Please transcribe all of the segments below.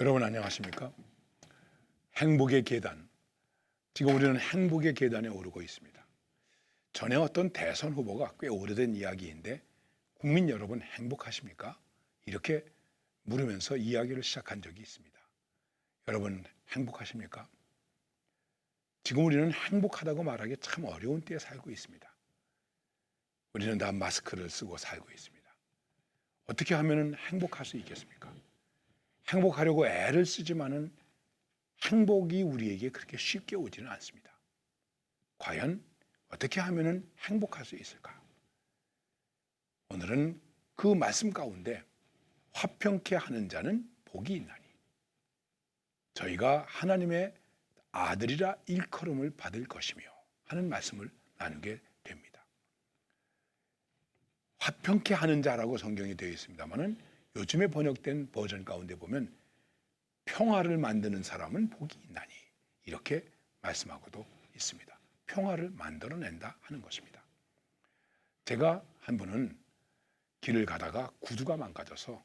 여러분 안녕하십니까? 행복의 계단. 지금 우리는 행복의 계단에 오르고 있습니다. 전에 어떤 대선 후보가 꽤 오래된 이야기인데 국민 여러분 행복하십니까? 이렇게 물으면서 이야기를 시작한 적이 있습니다. 여러분 행복하십니까? 지금 우리는 행복하다고 말하기 참 어려운 때에 살고 있습니다. 우리는 다 마스크를 쓰고 살고 있습니다. 어떻게 하면 행복할 수 있겠습니까? 행복하려고 애를 쓰지만은 행복이 우리에게 그렇게 쉽게 오지는 않습니다. 과연 어떻게 하면 행복할 수 있을까? 오늘은 그 말씀 가운데 화평케 하는 자는 복이 있나니 저희가 하나님의 아들이라 일컬음을 받을 것이며 하는 말씀을 나누게 됩니다. 화평케 하는 자라고 성경이 되어 있습니다만은 요즘에 번역된 버전 가운데 보면 평화를 만드는 사람은 복이 있나니 이렇게 말씀하고도 있습니다. 평화를 만들어낸다 하는 것입니다. 제가 한 번은 길을 가다가 구두가 망가져서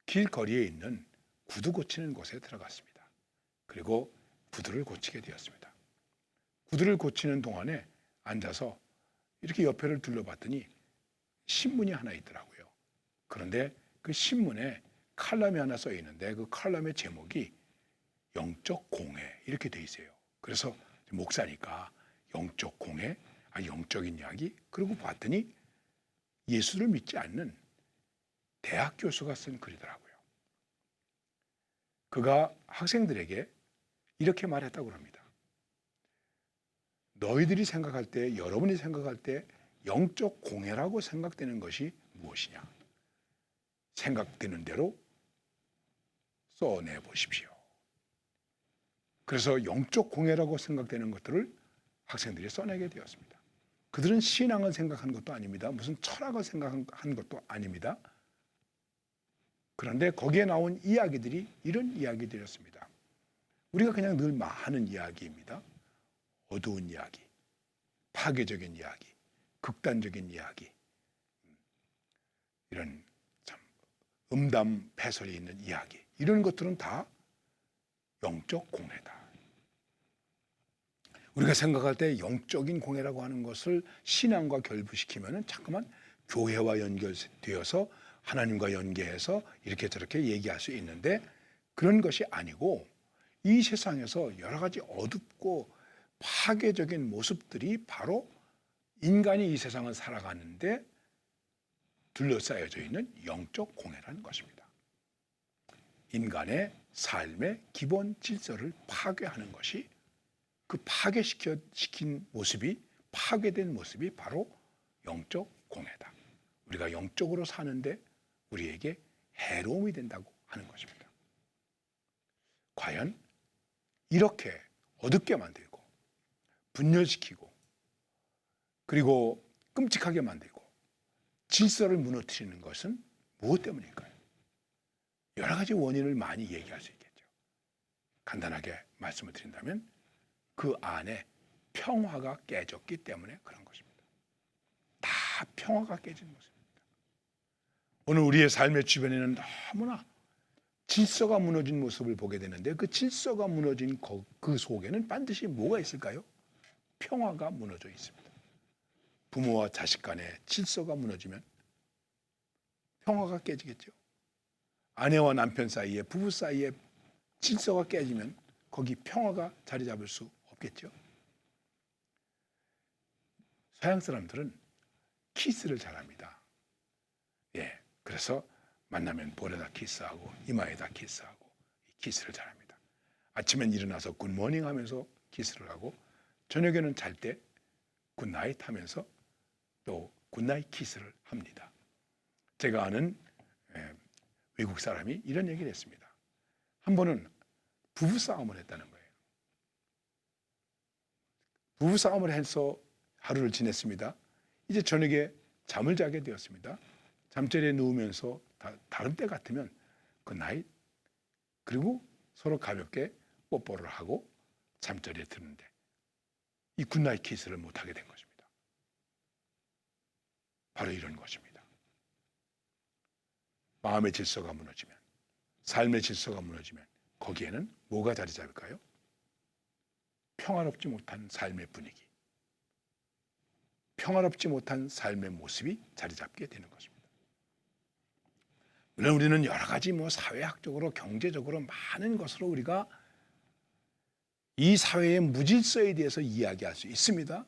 길거리에 있는 구두 고치는 곳에 들어갔습니다. 그리고 구두를 고치게 되었습니다. 구두를 고치는 동안에 앉아서 이렇게 옆에를 둘러봤더니 신문이 하나 있더라고요. 그런데 그 신문에 칼럼이 하나 써 있는데 그 칼럼의 제목이 영적 공회 이렇게 돼 있어요. 그래서 목사니까 영적 공회, 영적인 이야기. 그리고 봤더니 예수를 믿지 않는 대학 교수가 쓴 글이더라고요. 그가 학생들에게 이렇게 말했다고 합니다. 너희들이 생각할 때, 여러분이 생각할 때 영적 공회라고 생각되는 것이 무엇이냐? 생각되는 대로 써내 보십시오. 그래서 영적 공회라고 생각되는 것들을 학생들이 써내게 되었습니다. 그들은 신앙을 생각한 것도 아닙니다. 무슨 철학을 생각한 것도 아닙니다. 그런데 거기에 나온 이야기들이 이런 이야기들이었습니다. 우리가 그냥 늘 많은 이야기입니다. 어두운 이야기, 파괴적인 이야기, 극단적인 이야기, 이런 참 음담패설이 있는 이야기, 이런 것들은 다 영적 공회다. 우리가 생각할 때 영적인 공회라고 하는 것을 신앙과 결부시키면은 자꾸만 교회와 연결되어서 하나님과 연계해서 이렇게 저렇게 얘기할 수 있는데 그런 것이 아니고 이 세상에서 여러 가지 어둡고 파괴적인 모습들이 바로 인간이 이 세상을 살아가는데 둘러싸여져 있는 영적 공회라는 것입니다. 인간의 삶의 기본 질서를 파괴하는 것이 그 파괴시킨 모습이 파괴된 모습이 바로 영적 공회다. 우리가 영적으로 사는데 우리에게 해로움이 된다고 하는 것입니다. 과연 이렇게 어둡게 만들고 분열시키고 그리고 끔찍하게 만들고 질서를 무너뜨리는 것은 무엇 때문일까요? 여러 가지 원인을 많이 얘기할 수 있겠죠. 간단하게 말씀을 드린다면 그 안에 평화가 깨졌기 때문에 그런 것입니다. 다 평화가 깨진 모습입니다. 오늘 우리의 삶의 주변에는 너무나 질서가 무너진 모습을 보게 되는데 그 질서가 무너진 그 속에는 반드시 뭐가 있을까요? 평화가 무너져 있습니다. 부모와 자식 간의 질서가 무너지면 평화가 깨지겠죠. 아내와 남편 사이에, 부부 사이에 질서가 깨지면 거기 평화가 자리 잡을 수 없겠죠. 서양 사람들은 키스를 잘합니다. 예, 그래서 만나면 볼에다 키스하고 이마에다 키스하고 키스를 잘합니다. 아침엔 일어나서 굿모닝 하면서 키스를 하고 저녁에는 잘 때 굿나잇 하면서 또 굿나잇 키스를 합니다. 제가 아는 외국 사람이 이런 얘기를 했습니다. 한 번은 부부싸움을 했다는 거예요. 부부싸움을 해서 하루를 지냈습니다. 이제 저녁에 잠을 자게 되었습니다. 잠자리에 누우면서 다른 때 같으면 그 나이 그리고 서로 가볍게 뽀뽀를 하고 잠자리에 드는데 이 굿나잇 키스를 못하게 된 것입니다. 바로 이런 것입니다. 마음의 질서가 무너지면 삶의 질서가 무너지면 거기에는 뭐가 자리 잡을까요? 평화롭지 못한 삶의 분위기, 평화롭지 못한 삶의 모습이 자리 잡게 되는 것입니다. 물론 우리는 여러 가지 사회학적으로 경제적으로 많은 것으로 우리가 이 사회의 무질서에 대해서 이야기할 수 있습니다.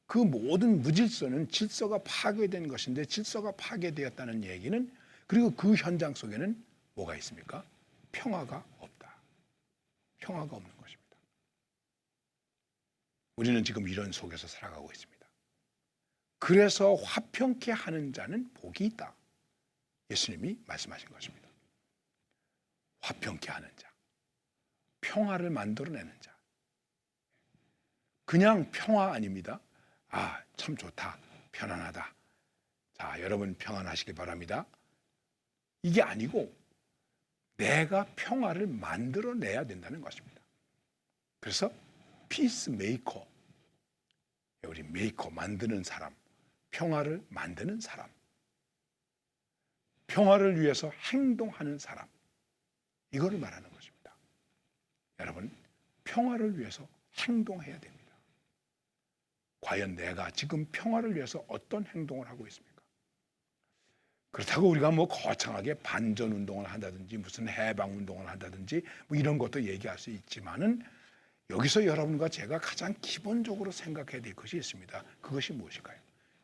그 모든 무질서는 질서가 파괴된 것인데, 질서가 파괴되었다는 얘기는, 그리고 그 현장 속에는 뭐가 있습니까? 평화가 없다. 평화가 없는 것입니다. 우리는 지금 이런 속에서 살아가고 있습니다. 그래서 화평케 하는 자는 복이 있다. 예수님이 말씀하신 것입니다. 화평케 하는 자, 평화를 만들어내는 자. 그냥 평화 아닙니다. 아, 참 좋다, 편안하다. 자, 여러분 평안하시길 바랍니다. 이게 아니고 내가 평화를 만들어내야 된다는 것입니다. 그래서 피스 메이커, 우리 메이커, 만드는 사람, 평화를 만드는 사람, 평화를 위해서 행동하는 사람, 이거를 말하는 것입니다. 여러분, 평화를 위해서 행동해야 됩니다. 과연 내가 지금 평화를 위해서 어떤 행동을 하고 있습니까? 그렇다고 우리가 거창하게 반전 운동을 한다든지 무슨 해방 운동을 한다든지 이런 것도 얘기할 수 있지만은, 여기서 여러분과 제가 가장 기본적으로 생각해야 될 것이 있습니다. 그것이 무엇일까요?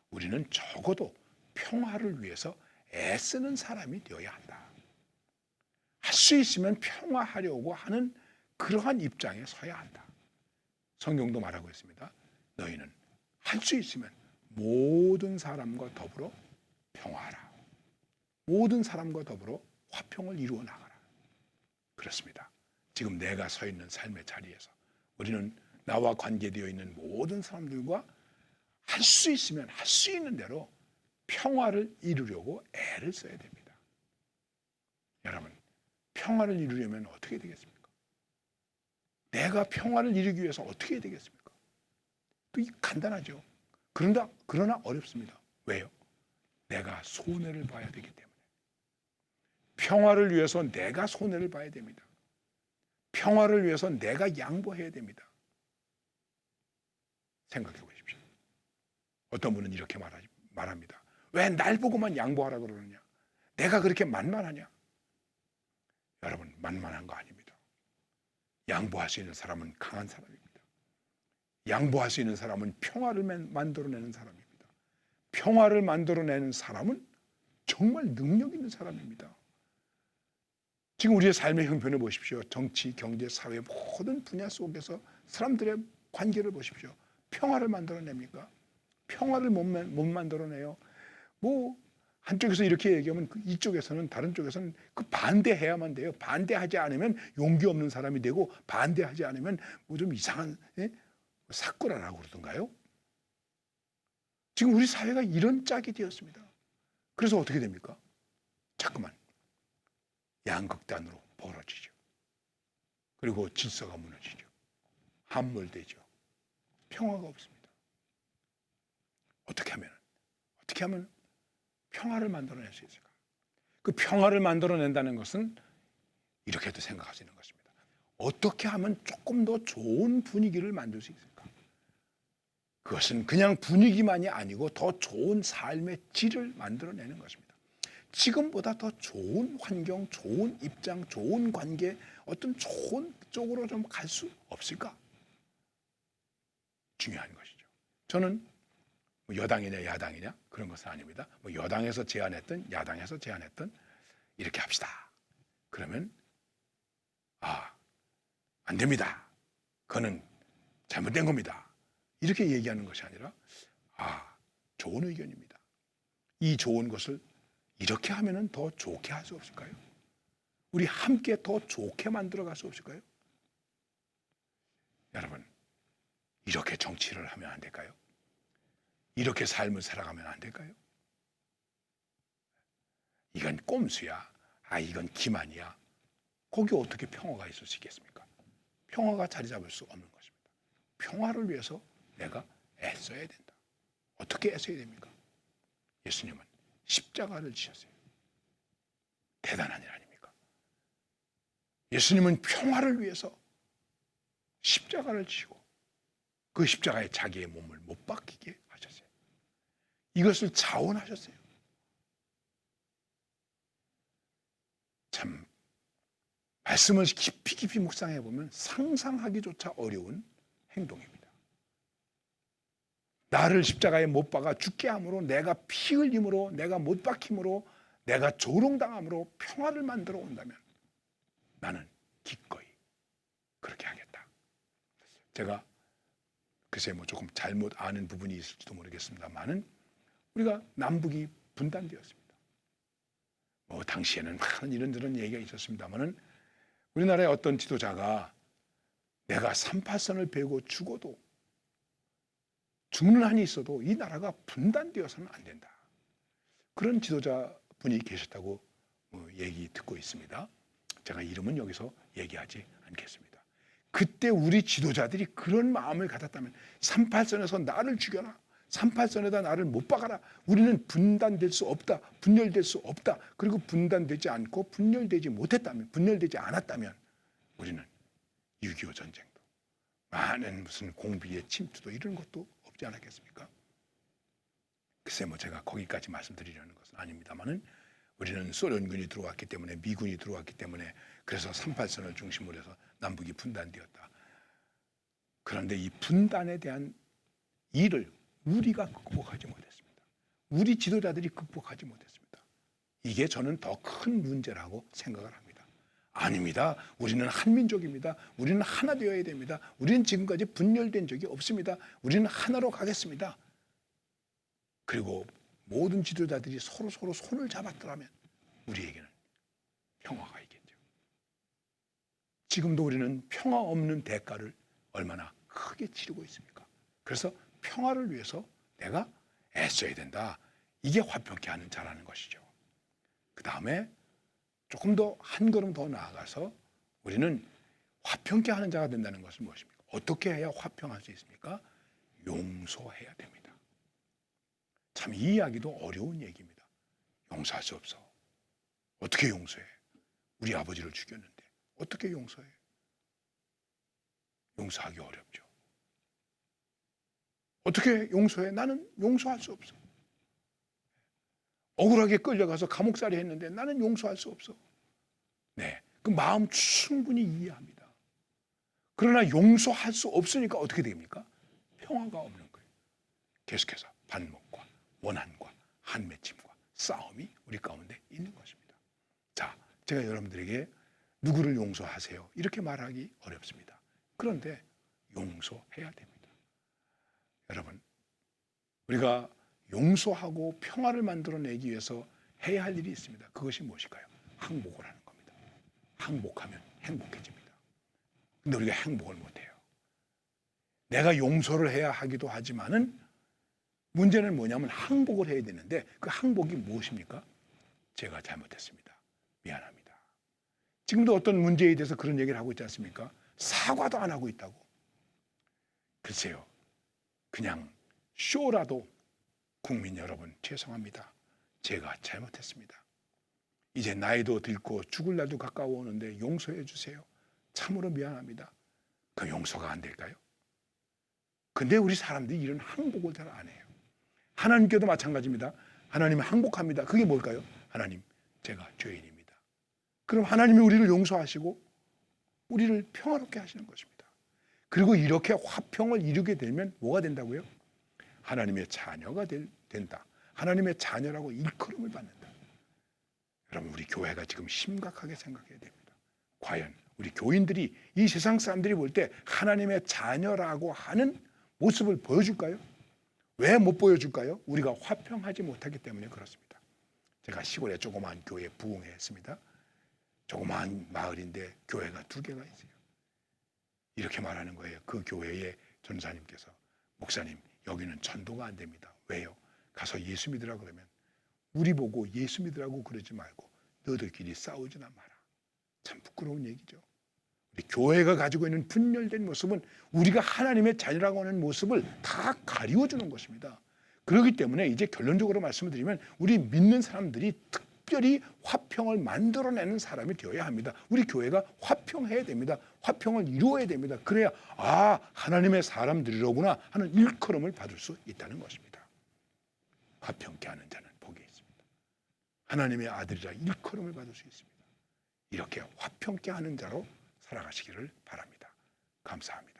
우리는 적어도 평화를 위해서 애쓰는 사람이 되어야 한다. 할 수 있으면 평화하려고 하는 그러한 입장에 서야 한다. 성경도 말하고 있습니다. 너희는 할 수 있으면 모든 사람과 더불어 평화하라. 모든 사람과 더불어 화평을 이루어 나가라. 그렇습니다. 지금 내가 서 있는 삶의 자리에서 우리는 나와 관계되어 있는 모든 사람들과 할 수 있으면 할 수 있는 대로 평화를 이루려고 애를 써야 됩니다. 여러분, 평화를 이루려면 어떻게 되겠습니까? 내가 평화를 이루기 위해서 어떻게 해야 되겠습니까? 또 간단하죠. 그러나 어렵습니다. 왜요? 내가 손해를 봐야 되기 때문에. 평화를 위해서 내가 손해를 봐야 됩니다. 평화를 위해서 내가 양보해야 됩니다. 생각해 보십시오. 어떤 분은 이렇게 말합니다. 왜 날 보고만 양보하라 그러느냐? 내가 그렇게 만만하냐? 여러분, 만만한 거 아닙니다. 양보할 수 있는 사람은 강한 사람입니다. 양보할 수 있는 사람은 평화를 만들어내는 사람입니다. 평화를 만들어내는 사람은 정말 능력 있는 사람입니다. 지금 우리의 삶의 형편을 보십시오. 정치, 경제, 사회 모든 분야 속에서 사람들의 관계를 보십시오. 평화를 만들어냅니까? 평화를 못 만들어내요. 한쪽에서 이렇게 얘기하면 이쪽에서는, 다른 쪽에서는 그 반대해야만 돼요. 반대하지 않으면 용기 없는 사람이 되고, 반대하지 않으면 좀 이상한 사꾸라라고 그러던가요? 지금 우리 사회가 이런 짝이 되었습니다. 그래서 어떻게 됩니까? 자꾸만 양극단으로 벌어지죠. 그리고 질서가 무너지죠. 함몰되죠. 평화가 없습니다. 어떻게 하면 평화를 만들어낼 수 있을까? 그 평화를 만들어낸다는 것은 이렇게도 생각할 수 있는 것입니다. 어떻게 하면 조금 더 좋은 분위기를 만들 수 있을까? 그것은 그냥 분위기만이 아니고 더 좋은 삶의 질을 만들어내는 것입니다. 지금보다 더 좋은 환경, 좋은 입장, 좋은 관계, 어떤 좋은 쪽으로 좀 갈 수 없을까? 중요한 것이죠. 저는 여당이냐 야당이냐 그런 것은 아닙니다. 여당에서 제안했든 야당에서 제안했든 이렇게 합시다. 그러면 안 됩니다. 그거는 잘못된 겁니다. 이렇게 얘기하는 것이 아니라 좋은 의견입니다. 이 좋은 것을 이렇게 하면은 더 좋게 할 수 없을까요? 우리 함께 더 좋게 만들어 갈 수 없을까요? 여러분, 이렇게 정치를 하면 안 될까요? 이렇게 삶을 살아가면 안 될까요? 이건 꼼수야. 이건 기만이야. 거기 어떻게 평화가 있을 수 있겠습니까? 평화가 자리 잡을 수 없는 것입니다. 평화를 위해서 내가 애써야 된다. 어떻게 애써야 됩니까? 예수님은 십자가를 지셨어요. 대단한 일 아닙니까? 예수님은 평화를 위해서 십자가를 지고 그 십자가에 자기의 몸을 못 박히게 하셨어요. 이것을 자원하셨어요. 참 말씀을 깊이 묵상해 보면 상상하기조차 어려운 행동입니다. 나를 십자가에 못 박아 죽게 함으로, 내가 피 흘림으로, 내가 못 박힘으로, 내가 조롱당함으로 평화를 만들어 온다면 나는 기꺼이 그렇게 하겠다. 제가 글쎄 조금 잘못 아는 부분이 있을지도 모르겠습니다만은 우리가 남북이 분단되었습니다. 당시에는 많은 이런저런 얘기가 있었습니다만은 우리나라의 어떤 지도자가 내가 38선을 베고 죽어도 죽는 한이 있어도 이 나라가 분단되어서는 안 된다. 그런 지도자분이 계셨다고 얘기 듣고 있습니다. 제가 이름은 여기서 얘기하지 않겠습니다. 그때 우리 지도자들이 그런 마음을 가졌다면 38선에서 나를 죽여라. 38선에다 나를 못 박아라. 우리는 분단될 수 없다. 분열될 수 없다. 그리고 분단되지 않고 분열되지 않았다면 우리는 6.25 전쟁도 많은 무슨 공비의 침투도 이런 것도 없지 않았겠습니까? 글쎄 제가 거기까지 말씀드리려는 것은 아닙니다만은 우리는 소련군이 들어왔기 때문에, 미군이 들어왔기 때문에, 그래서 38선을 중심으로 해서 남북이 분단되었다. 그런데 이 분단에 대한 일을 우리가 극복하지 못했습니다. 우리 지도자들이 극복하지 못했습니다. 이게 저는 더 큰 문제라고 생각을 합니다. 아닙니다. 우리는 한민족입니다. 우리는 하나 되어야 됩니다. 우리는 지금까지 분열된 적이 없습니다. 우리는 하나로 가겠습니다. 그리고 모든 지도자들이 서로 손을 잡았더라면 우리에게는 평화가 있겠죠. 지금도 우리는 평화 없는 대가를 얼마나 크게 치르고 있습니까? 그래서 평화를 위해서 내가 애써야 된다. 이게 화평케 하는 자라는 것이죠. 그 다음에 조금 더 한 걸음 더 나아가서 우리는 화평케 하는 자가 된다는 것은 무엇입니까? 어떻게 해야 화평할 수 있습니까? 용서해야 됩니다. 참 이 이야기도 어려운 얘기입니다. 용서할 수 없어. 어떻게 용서해? 우리 아버지를 죽였는데 어떻게 용서해? 용서하기 어렵죠. 어떻게 용서해? 나는 용서할 수 없어. 억울하게 끌려가서 감옥살이 했는데 나는 용서할 수 없어. 네, 그 마음 충분히 이해합니다. 그러나 용서할 수 없으니까 어떻게 됩니까? 평화가 없는 거예요. 계속해서 반목과 원한과 한맺힘과 싸움이 우리 가운데 있는 것입니다. 자, 제가 여러분들에게 누구를 용서하세요? 이렇게 말하기 어렵습니다. 그런데 용서해야 됩니다. 여러분, 우리가 용서하고 평화를 만들어내기 위해서 해야 할 일이 있습니다. 그것이 무엇일까요? 항복을 하는 겁니다. 항복하면 행복해집니다. 근데 우리가 행복을 못해요. 내가 용서를 해야 하기도 하지만은 문제는 뭐냐면 항복을 해야 되는데 그 항복이 무엇입니까? 제가 잘못했습니다. 미안합니다. 지금도 어떤 문제에 대해서 그런 얘기를 하고 있지 않습니까? 사과도 안 하고 있다고. 글쎄요. 그냥 쇼라도 국민 여러분 죄송합니다. 제가 잘못했습니다. 이제 나이도 들고 죽을 날도 가까워 오는데 용서해 주세요. 참으로 미안합니다. 그 용서가 안 될까요? 근데 우리 사람들이 이런 항복을 잘 안 해요. 하나님께도 마찬가지입니다. 하나님은 항복합니다. 그게 뭘까요? 하나님, 제가 죄인입니다. 그럼 하나님이 우리를 용서하시고 우리를 평화롭게 하시는 것입니다. 그리고 이렇게 화평을 이루게 되면 뭐가 된다고요? 하나님의 자녀가 된다. 하나님의 자녀라고 일컬음을 받는다. 여러분, 우리 교회가 지금 심각하게 생각해야 됩니다. 과연 우리 교인들이 이 세상 사람들이 볼 때 하나님의 자녀라고 하는 모습을 보여줄까요? 왜 못 보여줄까요? 우리가 화평하지 못하기 때문에 그렇습니다. 제가 시골에 조그마한 교회에 부흥했습니다. 조그마한 마을인데 교회가 2개가 있어요. 이렇게 말하는 거예요. 그 교회의 전사님께서, 목사님, 여기는 전도가 안 됩니다. 왜요? 가서 예수 믿으라 그러면 우리 보고 예수 믿으라고 그러지 말고 너희들끼리 싸우지나 마라. 참 부끄러운 얘기죠. 우리 교회가 가지고 있는 분열된 모습은 우리가 하나님의 자녀라고 하는 모습을 다 가리워주는 것입니다. 그렇기 때문에 이제 결론적으로 말씀을 드리면 우리 믿는 사람들이 특별히 화평을 만들어내는 사람이 되어야 합니다. 우리 교회가 화평해야 됩니다. 화평을 이루어야 됩니다. 그래야 하나님의 사람들이로구나 하는 일컬음을 받을 수 있다는 것입니다. 화평케 하는 자는 복이 있습니다. 하나님의 아들이라 일컬음을 받을 수 있습니다. 이렇게 화평케 하는 자로 살아가시기를 바랍니다. 감사합니다.